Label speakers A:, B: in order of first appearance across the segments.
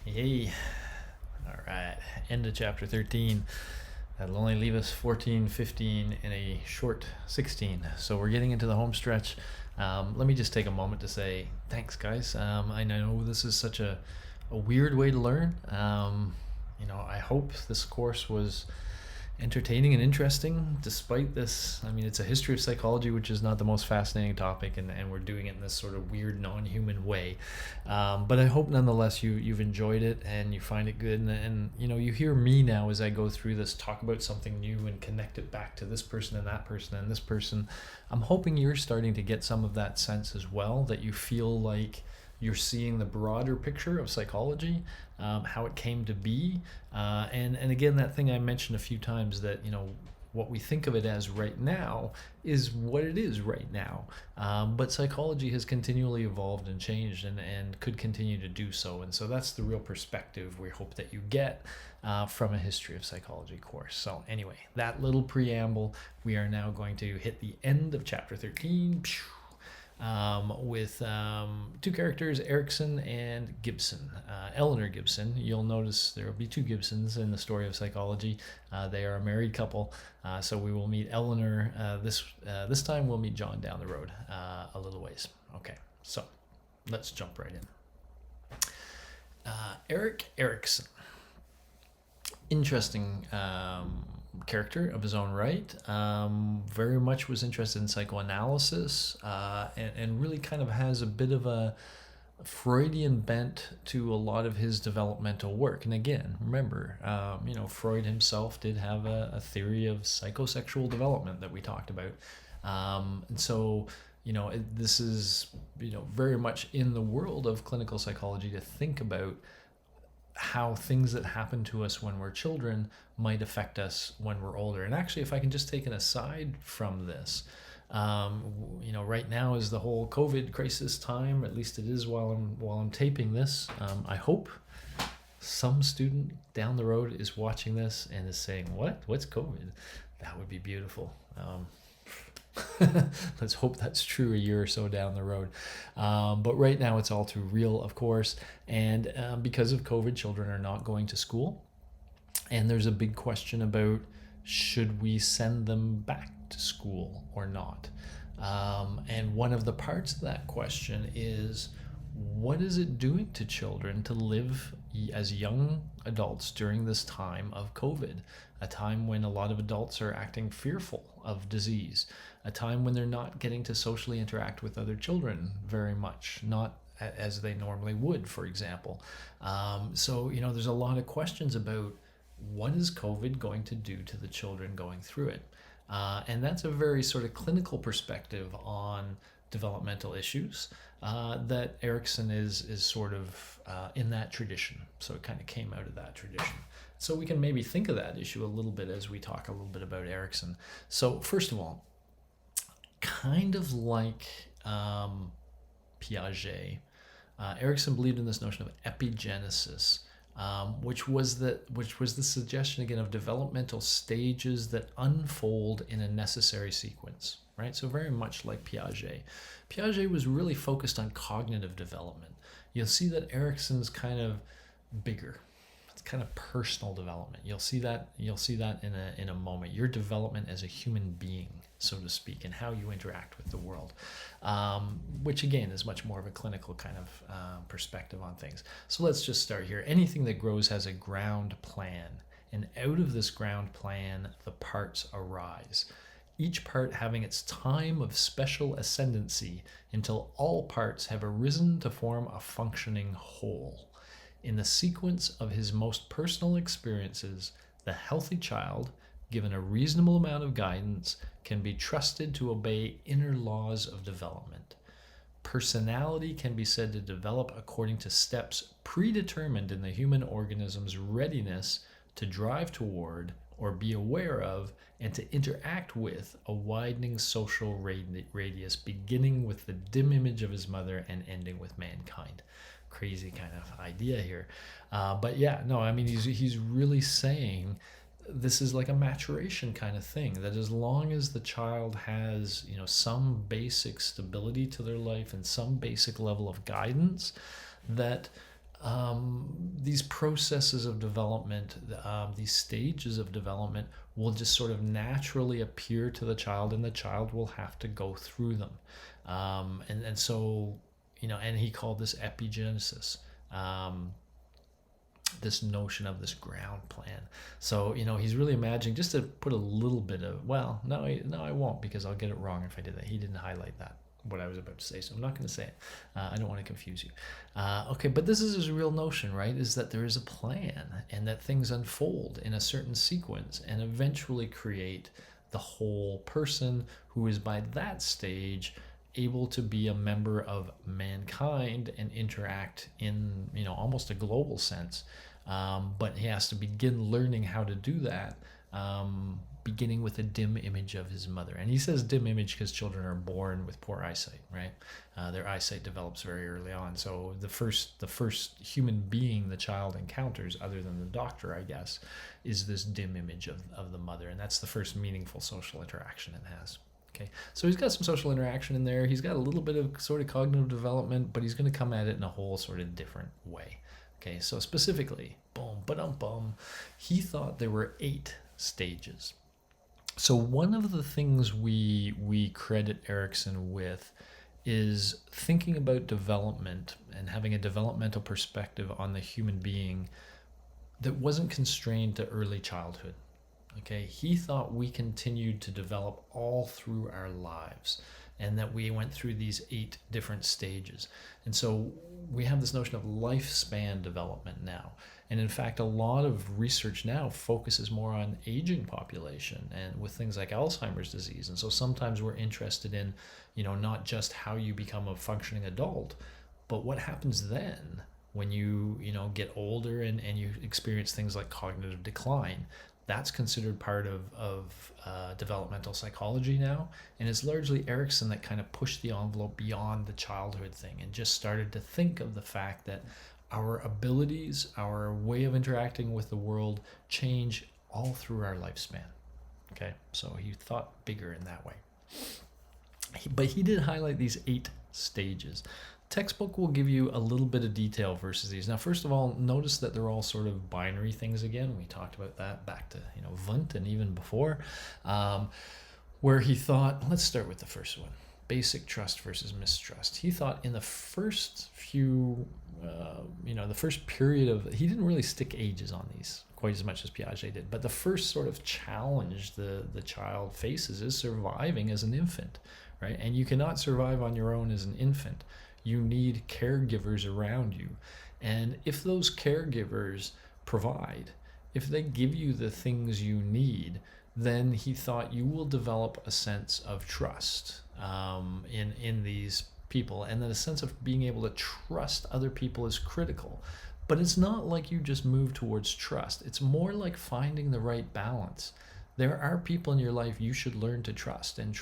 A: Yay. All right. End of chapter 13. That'll only leave us 14, 15, and a short 16. So we're getting into the home stretch. Let me just take a moment to say thanks, guys. I know this is such a weird way to learn. I hope this course was entertaining and interesting despite this. I mean, it's a history of psychology, which is not the most fascinating topic, and we're doing it in this sort of weird non-human way, but I hope nonetheless you've enjoyed it and you find it good, and you hear me now as I go through this talk about something new and connect it back to this person and that person and this person. I'm hoping you're starting to get some of that sense as well, that you feel like you're seeing the broader picture of psychology, how it came to be, and again, that thing I mentioned a few times, that what we think of it as right now is what it is right now, but psychology has continually evolved and changed, and could continue to do so, and so that's the real perspective we hope that you get from a history of psychology course. So anyway, that little preamble, we are now going to hit the end of chapter 13. With two characters, Erikson and Gibson. Eleanor Gibson, you'll notice there will be two Gibsons in the story of psychology. They are a married couple, so we will meet Eleanor this time. We'll meet John down the road a little ways. Okay, so let's jump right in. Erikson. Interesting character of his own right. Very much was interested in psychoanalysis, and really kind of has a bit of a Freudian bent to a lot of his developmental work. And again, remember, Freud himself did have a theory of psychosexual development that we talked about. And so, this is, very much in the world of clinical psychology to think about how things that happen to us when we're children might affect us when we're older. And actually, if I can just take an aside from this, right now is the whole COVID crisis time. At least it is while I'm taping this. I hope some student down the road is watching this and is saying, "What's COVID?" That would be beautiful. Let's hope that's true a year or so down the road. But right now it's all too real, of course. And because of COVID, children are not going to school. And there's a big question about, should we send them back to school or not? And one of the parts of that question is, what is it doing to children to live as young adults during this time of COVID? A time when a lot of adults are acting fearful of disease, a time when they're not getting to socially interact with other children very much, not as they normally would, for example. So, there's a lot of questions about what is COVID going to do to the children going through it. And that's a very sort of clinical perspective on developmental issues that Erikson is sort of in that tradition. So it kind of came out of that tradition. So we can maybe think of that issue a little bit as we talk a little bit about Erikson. So first of all, kind of like Piaget, Erikson believed in this notion of epigenesis, which was the suggestion again of developmental stages that unfold in a necessary sequence, right? So very much like Piaget. Piaget was really focused on cognitive development. You'll see that Erikson's kind of bigger. It's kind of personal development. You'll see that in a moment. Your development as a human being, so to speak, and how you interact with the world, which again is much more of a clinical kind of perspective on things. So let's just start here. Anything that grows has a ground plan, and out of this ground plan, the parts arise, each part having its time of special ascendancy until all parts have arisen to form a functioning whole. In the sequence of his most personal experiences, the healthy child, given a reasonable amount of guidance, can be trusted to obey inner laws of development. Personality can be said to develop according to steps predetermined in the human organism's readiness to drive toward or be aware of and to interact with a widening social radius, beginning with the dim image of his mother and ending with mankind. Crazy kind of idea here. But yeah, no, I mean, he's really saying this is like a maturation kind of thing, that as long as the child has, some basic stability to their life and some basic level of guidance, that these processes of development, these stages of development will just sort of naturally appear to the child, and the child will have to go through them. And so, and he called this epigenesis. This notion of this ground plan. So, he's really imagining, just to put a little bit of, well, no, I won't, because I'll get it wrong if I did that. He didn't highlight that, what I was about to say, so I'm not going to say it. I don't want to confuse you. Okay, but this is his real notion, right? Is that there is a plan, and that things unfold in a certain sequence and eventually create the whole person, who is by that stage able to be a member of mankind and interact in, almost a global sense. But he has to begin learning how to do that, beginning with a dim image of his mother. And he says dim image because children are born with poor eyesight, right? Their eyesight develops very early on. So the first human being the child encounters, other than the doctor, I guess, is this dim image of the mother. And that's the first meaningful social interaction it has. Okay, so he's got some social interaction in there. He's got a little bit of sort of cognitive development, but he's going to come at it in a whole sort of different way. Okay, so specifically, he thought there were 8 stages. So one of the things we credit Erikson with is thinking about development and having a developmental perspective on the human being that wasn't constrained to early childhood. Okay, he thought we continued to develop all through our lives, and that we went through these 8 different stages. And so we have this notion of lifespan development now. And in fact, a lot of research now focuses more on aging population and with things like Alzheimer's disease. And so sometimes we're interested in, not just how you become a functioning adult, but what happens then when you, get older and you experience things like cognitive decline. That's considered part of developmental psychology now, and it's largely Erikson that kind of pushed the envelope beyond the childhood thing and just started to think of the fact that our abilities, our way of interacting with the world change all through our lifespan. Okay, so he thought bigger in that way. But he did highlight these 8 stages. Textbook will give you a little bit of detail versus these. Now, first of all, notice that they're all sort of binary things again. We talked about that back to Wundt and even before, where he thought, let's start with the first one, basic trust versus mistrust. He thought in the first few, the first period of, he didn't really stick ages on these quite as much as Piaget did, but the first sort of challenge the child faces is surviving as an infant, right? And you cannot survive on your own as an infant. You need caregivers around you. And if those caregivers provide, if they give you the things you need, then he thought you will develop a sense of trust in these people. And that a sense of being able to trust other people is critical. But it's not like you just move towards trust. It's more like finding the right balance. There are people in your life you should learn to trust, and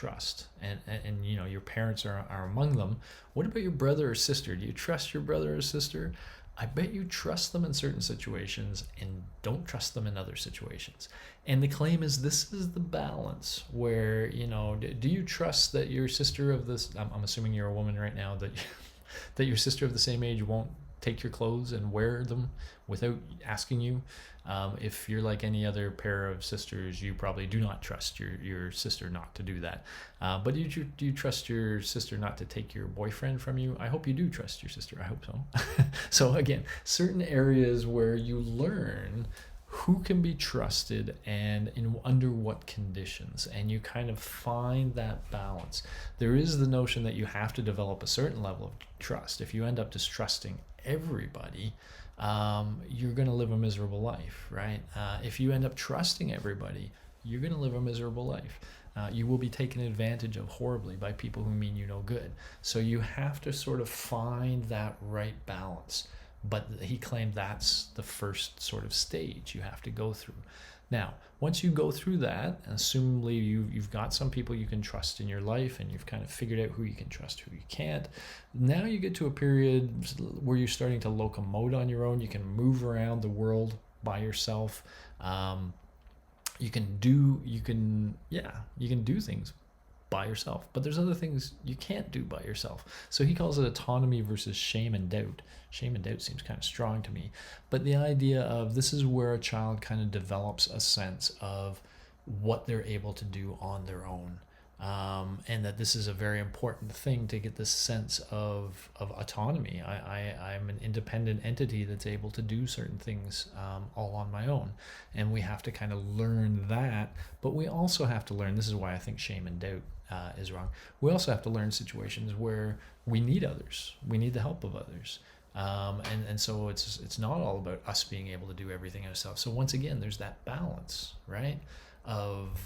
A: your parents are among them. What about your brother or sister? Do you trust your brother or sister? I bet you trust them in certain situations and don't trust them in other situations. And the claim is this is the balance where, do you trust that your sister of this, I'm assuming you're a woman right now, that your sister of the same age won't take your clothes and wear them without asking you? If you're like any other pair of sisters, you probably do not trust your sister not to do that. But do you trust your sister not to take your boyfriend from you? I hope you do trust your sister. I hope so. So again, certain areas where you learn who can be trusted and under what conditions, and you kind of find that balance. There is the notion that you have to develop a certain level of trust. If you end up distrusting everybody, you're going to live a miserable life, right? If you end up trusting everybody, you're going to live a miserable life. You will be taken advantage of horribly by people who mean you no good. So you have to sort of find that right balance. But he claimed that's the first sort of stage you have to go through. Now, once you go through that, assumably you've got some people you can trust in your life, and you've kind of figured out who you can trust, who you can't. Now you get to a period where you're starting to locomote on your own. You can move around the world by yourself. You can do things by yourself. But there's other things you can't do by yourself. So he calls it autonomy versus shame and doubt. Shame and doubt seems kind of strong to me. But the idea of this is where a child kind of develops a sense of what they're able to do on their own. And that this is a very important thing to get this sense of autonomy. I'm an independent entity that's able to do certain things all on my own. And we have to kind of learn that. But we also have to learn, this is why I think shame and doubt is wrong. We also have to learn situations where we need others. We need the help of others. And so it's not all about us being able to do everything ourselves. So once again, there's that balance, right? Of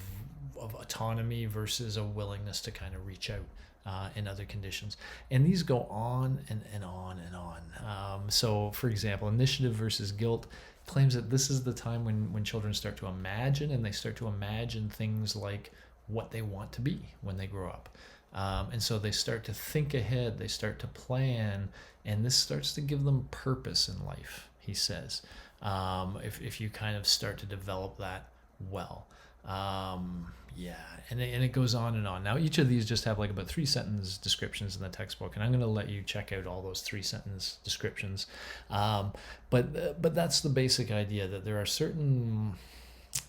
A: autonomy versus a willingness to kind of reach out in other conditions. And these go on and on and on. So for example, initiative versus guilt claims that this is the time when children start to imagine, and they start to imagine things like what they want to be when they grow up. And so they start to think ahead, they start to plan, and this starts to give them purpose in life, he says, if you kind of start to develop that well. And it goes on and on. Now each of these just have like about 3-sentence descriptions in the textbook, and I'm going to let you check out all those 3-sentence descriptions. But that's the basic idea, that there are certain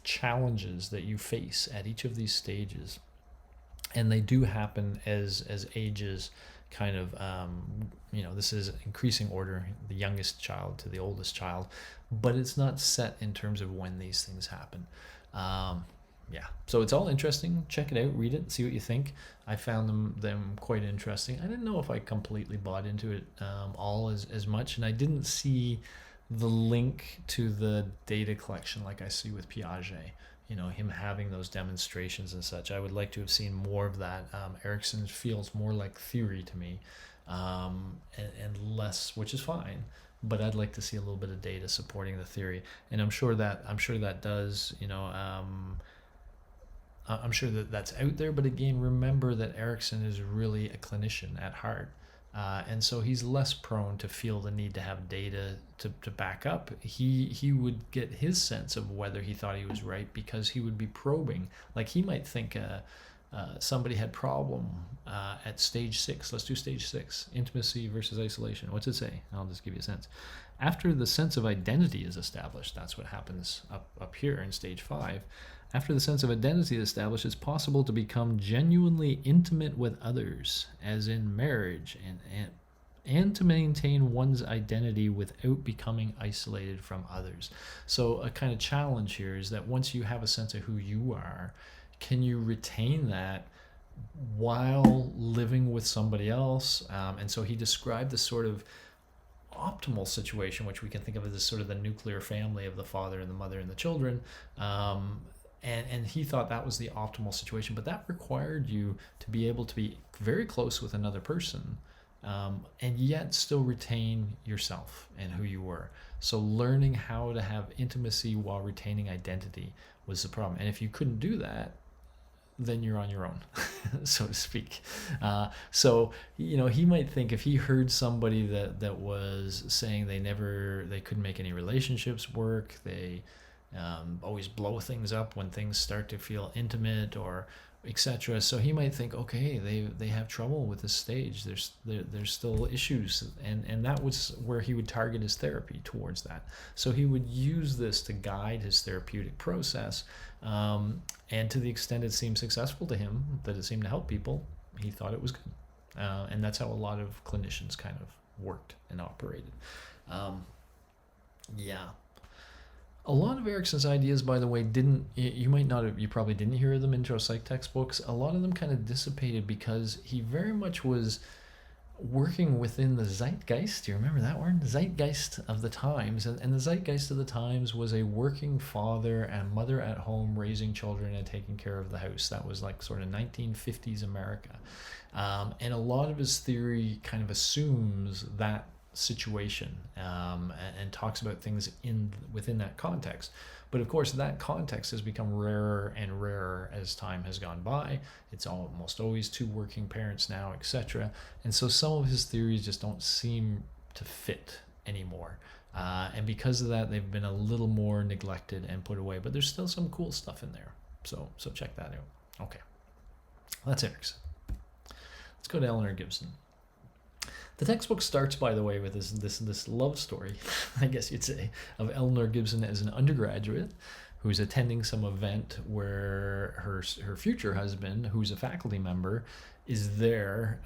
A: challenges that you face at each of these stages, and they do happen as ages kind of this is increasing order, the youngest child to the oldest child, but it's not set in terms of when these things happen. So it's all interesting. Check it out, read it, see what you think. I found them quite interesting. I didn't know if I completely bought into it all as much, and I didn't see the link to the data collection like I see with Piaget, him having those demonstrations and such. I would like to have seen more of that. Erikson feels more like theory to me, and less, which is fine, but I'd like to see a little bit of data supporting the theory. And I'm sure that does, I'm sure that that's out there, but again, remember that Erikson is really a clinician at heart. And so he's less prone to feel the need to have data to back up. He would get his sense of whether he thought he was right because he would be probing. Like he might think somebody had problem at stage 6. Let's do stage 6, intimacy versus isolation. What's it say? I'll just give you a sense. After the sense of identity is established, that's what happens up here in stage 5. After the sense of identity is established, it's possible to become genuinely intimate with others, as in marriage, and to maintain one's identity without becoming isolated from others. So a kind of challenge here is that once you have a sense of who you are, can you retain that while living with somebody else? And so he described this sort of optimal situation, which we can think of as sort of the nuclear family of the father and the mother and the children. And he thought that was the optimal situation, but that required you to be able to be very close with another person, and yet still retain yourself and who you were. So learning how to have intimacy while retaining identity was the problem. And if you couldn't do that, then you're on your own, so to speak. So he might think, if he heard somebody that was saying they couldn't make any relationships work, they always blow things up when things start to feel intimate, or etc. So he might think, okay, they have trouble with this stage. There's still issues, and that was where he would target his therapy towards that. So he would use this to guide his therapeutic process, and to the extent it seemed successful to him, that it seemed to help people, he thought it was good. And that's how a lot of clinicians kind of worked and operated. A lot of Erikson's ideas, by the way, you probably didn't hear them in intro psych textbooks. A lot of them kind of dissipated because he very much was working within the zeitgeist. Do you remember that word? Zeitgeist of the times. And the zeitgeist of the times was a working father and mother at home raising children and taking care of the house. That was like sort of 1950s America. And a lot of his theory kind of assumes that situation, and talks about things within that context. But of course, that context has become rarer and rarer as time has gone by. It's almost always 2 working parents now, etc. And so some of his theories just don't seem to fit anymore. And because of that, they've been a little more neglected and put away. But there's still some cool stuff in there. So check that out. Okay. That's Erikson. Let's go to Eleanor Gibson. The textbook starts, by the way, with this love story, I guess you'd say, of Eleanor Gibson as an undergraduate who's attending some event where her future husband, who's a faculty member, is there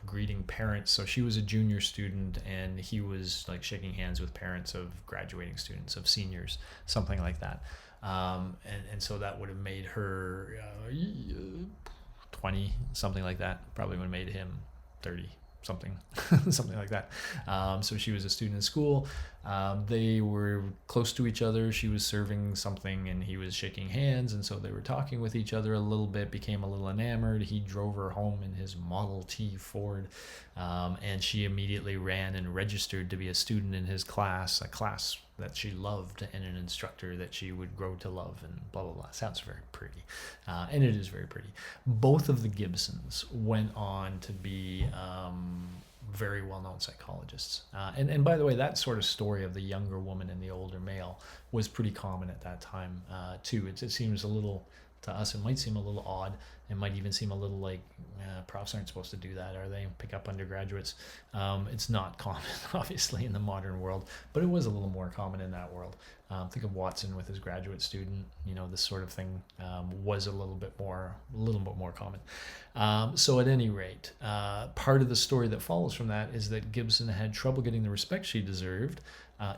A: greeting parents. So she was a junior student, and he was like shaking hands with parents of graduating students, of seniors, something like that. And so that would have made her 20, something like that. Probably would have made him 30. Something like that. So she was a student in school. They were close to each other. She was serving something and he was shaking hands, and so they were talking with each other a little bit, became a little enamored. He drove her home in his Model T Ford, and she immediately ran and registered to be a student in his class, a class that she loved and an instructor that she would grow to love, and blah, blah, blah. Sounds very pretty. And it is very pretty. Both of the Gibsons went on to be very well-known psychologists. And by the way, that sort of story of the younger woman and the older male was pretty common at that time, too. It seems a little, to us, it might seem a little odd. It might even seem a little like profs aren't supposed to do that, are they? Pick up undergraduates. It's not common, obviously, in the modern world, but it was a little more common in that world. Think of Watson with his graduate student. This sort of thing was a little bit more common. So at any rate, part of the story that follows from that is that Gibson had trouble getting the respect she deserved,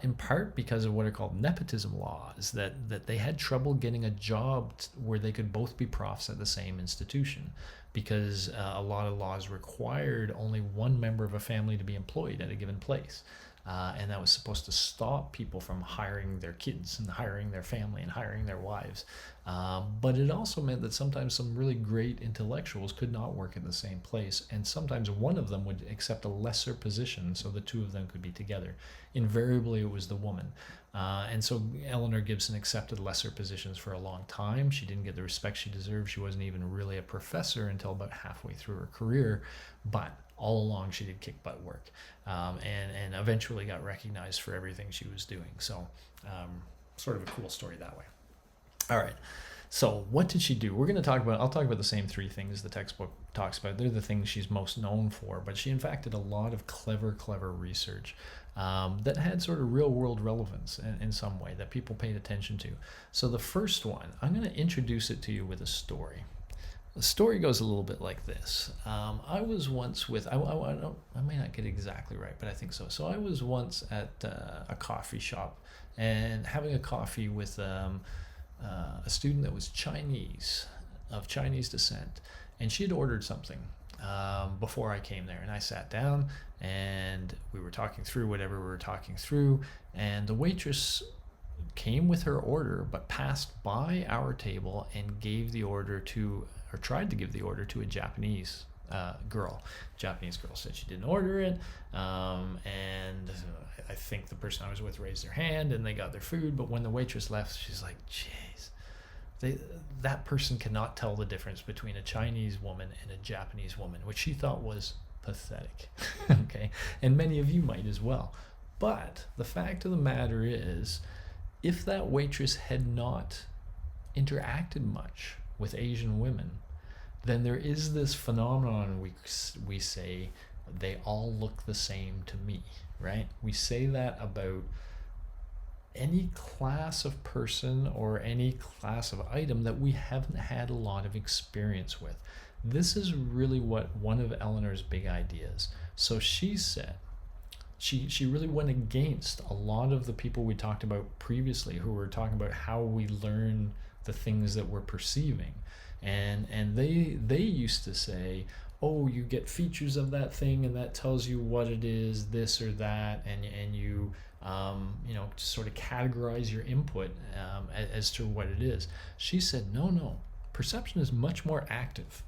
A: in part because of what are called nepotism laws, that they had trouble getting a job where they could both be profs at the same institution, because a lot of laws required only one member of a family to be employed at a given place. And that was supposed to stop people from hiring their kids and hiring their family and hiring their wives. But it also meant that sometimes some really great intellectuals could not work in the same place, and sometimes one of them would accept a lesser position so the two of them could be together. Invariably, it was the woman. And so Eleanor Gibson accepted lesser positions for a long time. She didn't get the respect she deserved. She wasn't even really a professor until about halfway through her career, but all along she did kick butt work, and eventually got recognized for everything she was doing. So sort of a cool story that way. All right, so what did she do? I'll talk about the same three things the textbook talks about. They're the things she's most known for, but she in fact did a lot of clever research that had sort of real world relevance in some way that people paid attention to. So the first one, I'm going to introduce it to you with a story. The story goes a little bit like this. I was once with, I may not get it exactly right, but I think so. So I was once at a coffee shop and having a coffee with a student that was of Chinese descent, and she had ordered something before I came there, and I sat down and we were talking through whatever we were talking through, and the waitress came with her order but passed by our table and tried to give the order to a Japanese girl. Japanese girl said she didn't order it, and I think the person I was with raised their hand and they got their food, but when the waitress left, she's like, jeez, that person cannot tell the difference between a Chinese woman and a Japanese woman, which she thought was pathetic. Okay, and many of you might as well. But the fact of the matter is, if that waitress had not interacted much with Asian women, then there is this phenomenon we say, they all look the same to me, right? We say that about any class of person or any class of item that we haven't had a lot of experience with. This is really what one of Eleanor's big ideas. So she said, she really went against a lot of the people we talked about previously who were talking about how we learn the things that we're perceiving. And they used to say, oh, you get features of that thing and that tells you what it is, this or that, and you sort of categorize your input as to what it is. She said, no, perception is much more active,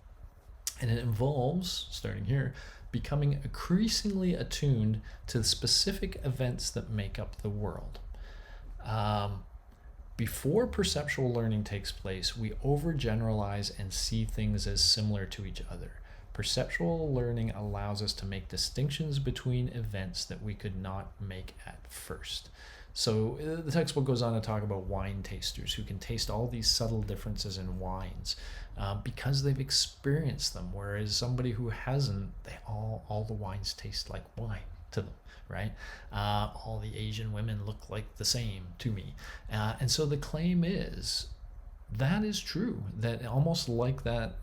A: and it involves, starting here, becoming increasingly attuned to the specific events that make up the world. Before perceptual learning takes place, we overgeneralize and see things as similar to each other. Perceptual learning allows us to make distinctions between events that we could not make at first. So the textbook goes on to talk about wine tasters who can taste all these subtle differences in wines because they've experienced them, whereas somebody who hasn't, all the wines taste like wine to them, right? All the Asian women look like the same to me. And so the claim is that is true, that almost like that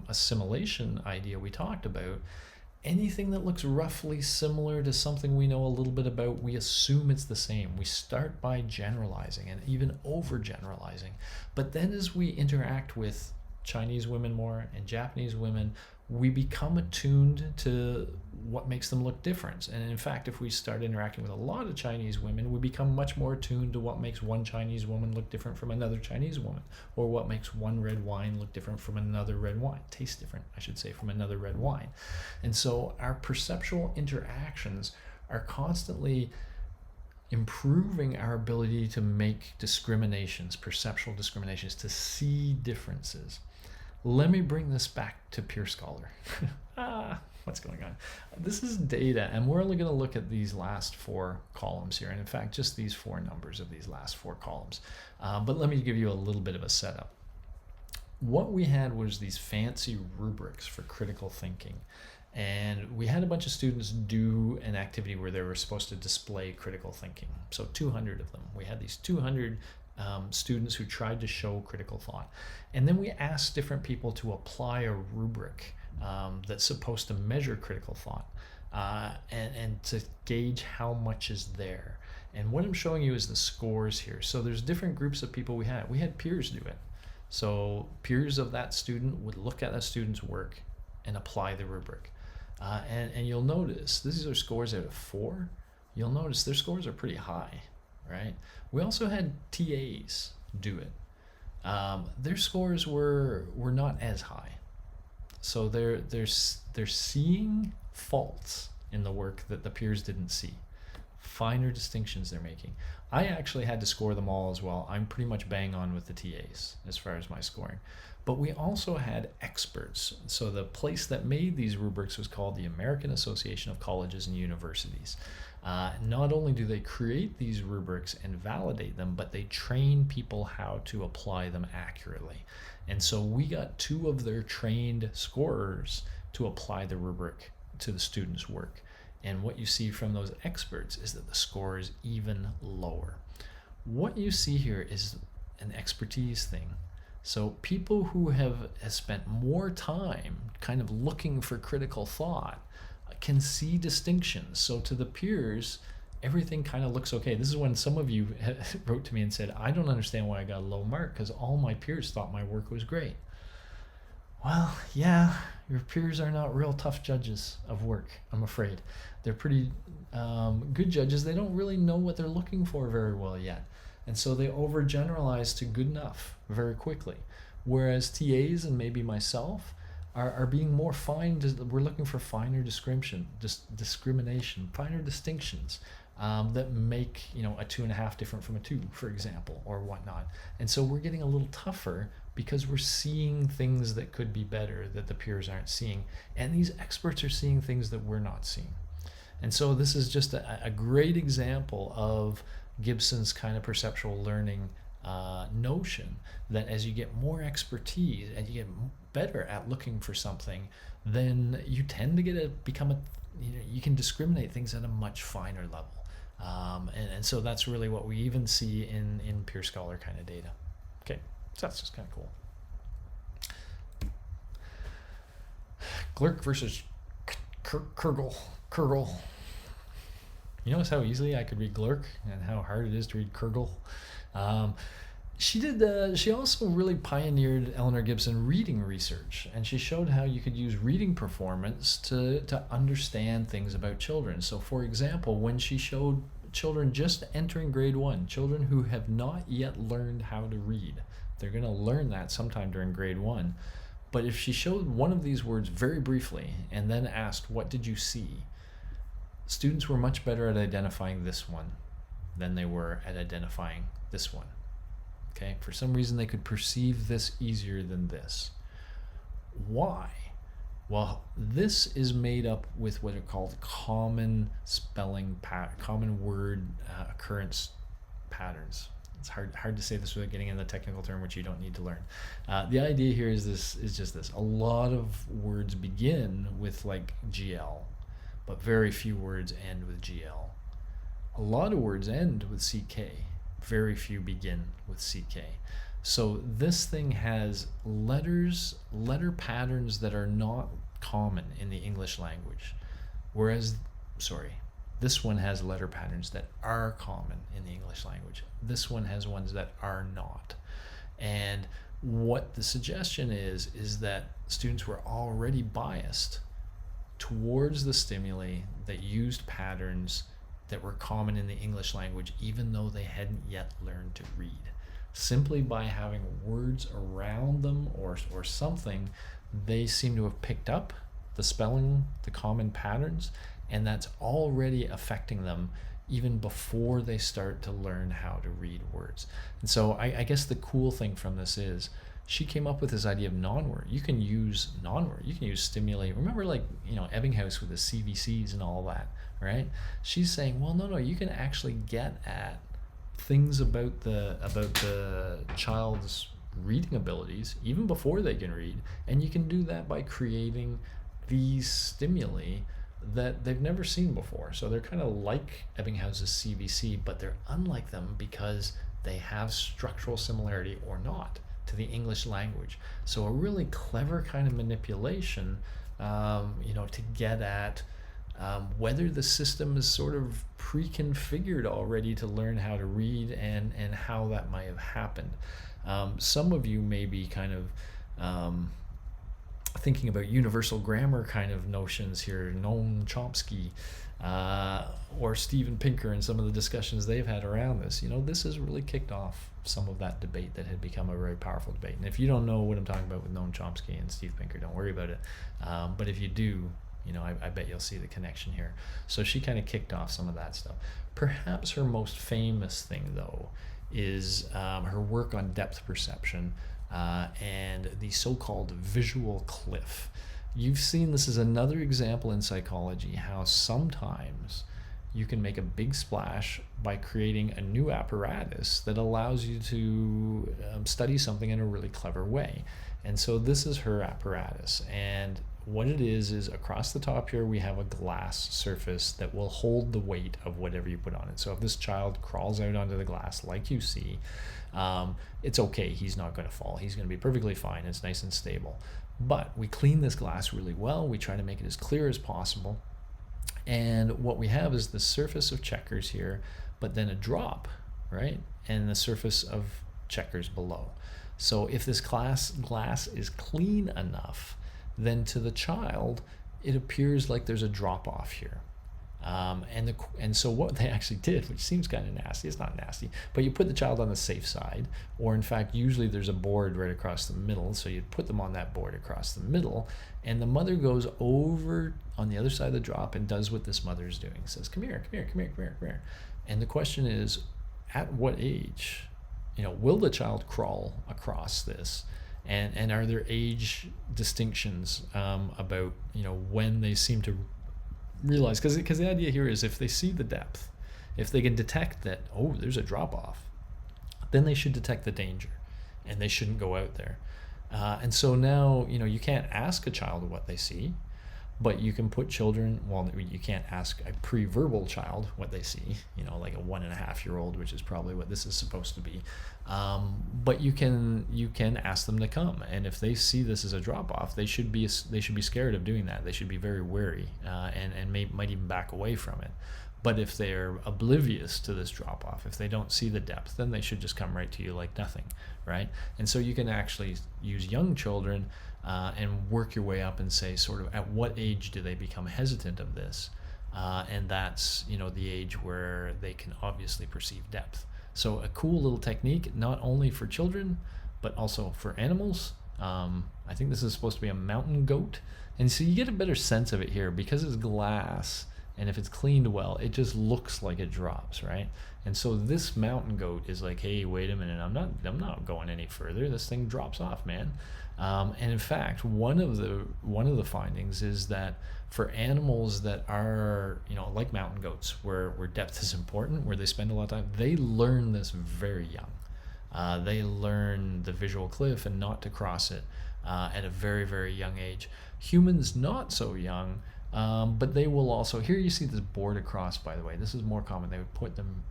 A: assimilation idea we talked about, anything that looks roughly similar to something we know a little bit about, we assume it's the same. We start by generalizing and even overgeneralizing. But then as we interact with Chinese women more and Japanese women, we become attuned to what makes them look different. And in fact, if we start interacting with a lot of Chinese women, we become much more attuned to what makes one Chinese woman look different from another Chinese woman, or what makes one red wine look different from another red wine, taste different, I should say, from another red wine. And so our perceptual interactions are constantly improving our ability to make discriminations, perceptual discriminations, to see differences. Let me bring this back to Peer Scholar. What's going on? This is data, and we're only going to look at these last 4 columns here, and in fact, just these 4 numbers of these last 4 columns. But let me give you a little bit of a setup. What we had was these fancy rubrics for critical thinking, and we had a bunch of students do an activity where they were supposed to display critical thinking. So 200 of them. We had these 200 students who tried to show critical thought. And then we asked different people to apply a rubric that's supposed to measure critical thought and to gauge how much is there. And what I'm showing you is the scores here. So there's different groups of people we had. We had peers do it. So peers of that student would look at that student's work and apply the rubric. And you'll notice, these are scores out of 4. You'll notice their scores are pretty high, right? We also had TAs do it. Their scores were not as high. So they're seeing faults in the work that the peers didn't see. Finer distinctions they're making. I actually had to score them all as well. I'm pretty much bang on with the TAs as far as my scoring. But we also had experts. So the place that made these rubrics was called the American Association of Colleges and Universities. Not only do they create these rubrics and validate them, but they train people how to apply them accurately. And so we got 2 of their trained scorers to apply the rubric to the students' work. And what you see from those experts is that the score is even lower. What you see here is an expertise thing. So people who have spent more time kind of looking for critical thought can see distinctions. So to the peers, everything kind of looks okay. This is when some of you wrote to me and said, I don't understand why I got a low mark because all my peers thought my work was great. Well, yeah, your peers are not real tough judges of work, I'm afraid. They're pretty good judges. They don't really know what they're looking for very well yet. And so they overgeneralize to good enough very quickly. Whereas TAs and maybe myself are being more fine. We're looking for finer discrimination, finer distinctions that make a 2.5 different from a 2, for example, or whatnot. And so we're getting a little tougher because we're seeing things that could be better that the peers aren't seeing. And these experts are seeing things that we're not seeing. And so this is just a great example of Gibson's kind of perceptual learning notion that as you get more expertise and you get better at looking for something, then you tend to you can discriminate things at a much finer level. And so that's really what we even see in peer scholar kind of data. Okay, so that's just kind of cool. Glurk versus Kurgel. You notice how easily I could read Glurk and how hard it is to read Kurgel? She also really pioneered Eleanor Gibson reading research, and she showed how you could use reading performance to understand things about children. So for example, when she showed children just entering grade 1, children who have not yet learned how to read, they're going to learn that sometime during grade 1. But if she showed one of these words very briefly and then asked, what did you see? Students were much better at identifying this one than they were at identifying this one. Okay, for some reason they could perceive this easier than this. Why? Well, this is made up with what are called common spelling, common word occurrence patterns. It's hard to say this without getting into the technical term, which you don't need to learn. The idea here is just this. A lot of words begin with like GL, but very few words end with GL. A lot of words end with CK. Very few begin with CK. So this thing has letter patterns that are not common in the English language. This one has letter patterns that are common in the English language. This one has ones that are not. And what the suggestion is that students were already biased towards the stimuli that used patterns that were common in the English language, even though they hadn't yet learned to read. Simply by having words around them or something, they seem to have picked up the spelling, the common patterns, and that's already affecting them even before they start to learn how to read words. And so I guess the cool thing from this is she came up with this idea of non-word. You can use non-word. You can use stimuli. Remember, like, Ebbinghaus with the CVCs and all that, right? She's saying, well, no, you can actually get at things about the child's reading abilities even before they can read, and you can do that by creating these stimuli that they've never seen before. So they're kind of like Ebbinghaus's CVC, but they're unlike them because they have structural similarity or not to the English language. So a really clever kind of manipulation, to get at whether the system is sort of pre-configured already to learn how to read and how that might have happened. Some of you may be kind of thinking about universal grammar kind of notions here, Noam Chomsky, or Steven Pinker, and some of the discussions they've had around this. This has really kicked off some of that debate that had become a very powerful debate. And if you don't know what I'm talking about with Noam Chomsky and Steve Pinker, don't worry about it. But if you do, I bet you'll see the connection here. So she kind of kicked off some of that stuff. Perhaps her most famous thing, though, is her work on depth perception and the so-called visual cliff. You've seen this as another example in psychology, how sometimes you can make a big splash by creating a new apparatus that allows you to study something in a really clever way. And so this is her apparatus. And what it is across the top here, we have a glass surface that will hold the weight of whatever you put on it. So if this child crawls out onto the glass like you see, it's okay. He's not going to fall. He's going to be perfectly fine. It's nice and stable. But we clean this glass really well. We try to make it as clear as possible. And what we have is the surface of checkers here, but then a drop, right? And the surface of checkers below. So if this glass is clean enough, then to the child, it appears like there's a drop off here. And so what they actually did, which seems kind of nasty, it's not nasty, but you put the child on the safe side, or in fact, usually there's a board right across the middle, so you put them on that board across the middle, and the mother goes over on the other side of the drop and does what this mother is doing, says, come here. And the question is, at what age, will the child crawl across this? And are there age distinctions about, when they seem to realize, because the idea here is if they see the depth, if they can detect that, oh, there's a drop off, then they should detect the danger and they shouldn't go out there. And so now, you can't ask a child what they see, but you can put children, well, you can't ask a pre-verbal child what they see, like a 1.5-year-old, which is probably what this is supposed to be. But you can ask them to come, and if they see this as a drop-off, they should be scared of doing that. They should be very wary, and might even back away from it. But if they're oblivious to this drop-off, if they don't see the depth, then they should just come right to you like nothing, right? And so you can actually use young children and work your way up and say, sort of, at what age do they become hesitant of this? And that's, the age where they can obviously perceive depth. So a cool little technique, not only for children, but also for animals. I think this is supposed to be a mountain goat. And so you get a better sense of it here because it's glass and if it's cleaned well, it just looks like it drops, right? And so this mountain goat is like, hey, wait a minute, I'm not going any further. This thing drops off, man. And in fact, one of the findings is that for animals that are, like mountain goats, where depth is important, where they spend a lot of time, they learn this very young. They learn the visual cliff and not to cross it at a very, very young age. Humans not so young, but they will also. Here you see this board across. By the way, this is more common. They would put them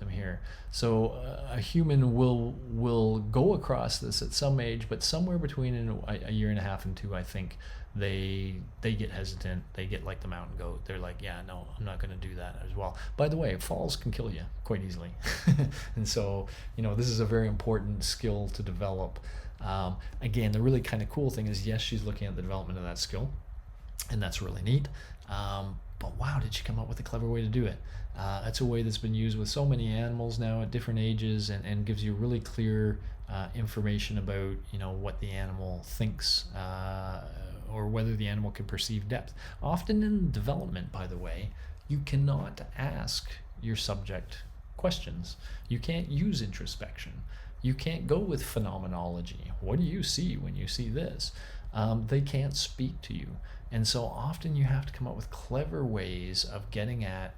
A: here. So a human will go across this at some age, but somewhere between a year and a half and 2, I think they get hesitant. They get like the mountain goat. They're like, yeah, no, I'm not going to do that as well. By the way, falls can kill you quite easily. And so, this is a very important skill to develop. Again, the really kind of cool thing is, yes, she's looking at the development of that skill, and that's really neat. But wow, did she come up with a clever way to do it? That's a way that's been used with so many animals now at different ages, and gives you really clear information about what the animal thinks, or whether the animal can perceive depth. Often in development, by the way, you cannot ask your subject questions. You can't use introspection. You can't go with phenomenology. What do you see when you see this? They can't speak to you. And so often you have to come up with clever ways of getting at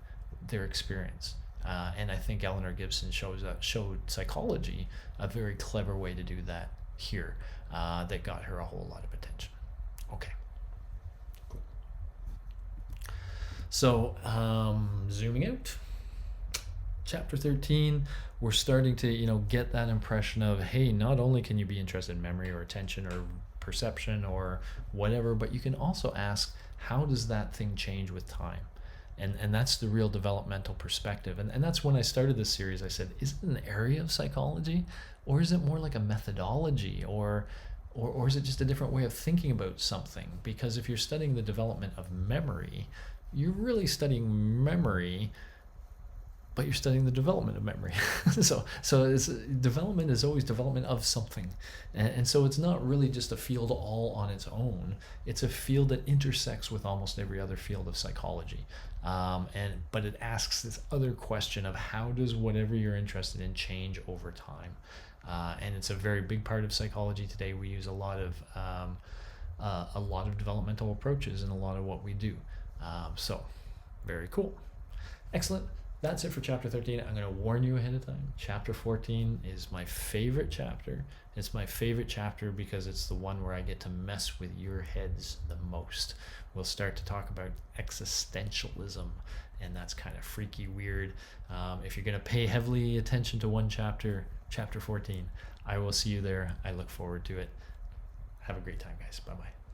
A: their experience. And I think Eleanor Gibson showed psychology a very clever way to do that here, that got her a whole lot of attention. Okay. Cool. So zooming out, chapter 13, we're starting to get that impression of, hey, not only can you be interested in memory or attention or perception or whatever, but you can also ask, how does that thing change with time? And that's the real developmental perspective. And that's when I started this series. I said, is it an area of psychology, or is it more like a methodology, or is it just a different way of thinking about something? Because if you're studying the development of memory, you're really studying memory, but you're studying the development of memory. so development is always development of something. And so it's not really just a field all on its own. It's a field that intersects with almost every other field of psychology. But it asks this other question of, how does whatever you're interested in change over time? And it's a very big part of psychology today. We use a lot of developmental approaches in a lot of what we do. So very cool. Excellent. That's it for chapter 13. I'm going to warn you ahead of time. Chapter 14 is my favorite chapter. It's my favorite chapter because it's the one where I get to mess with your heads the most. We'll start to talk about existentialism, and that's kind of freaky weird. If you're going to pay heavily attention to one chapter, chapter 14, I will see you there. I look forward to it. Have a great time, guys. Bye-bye.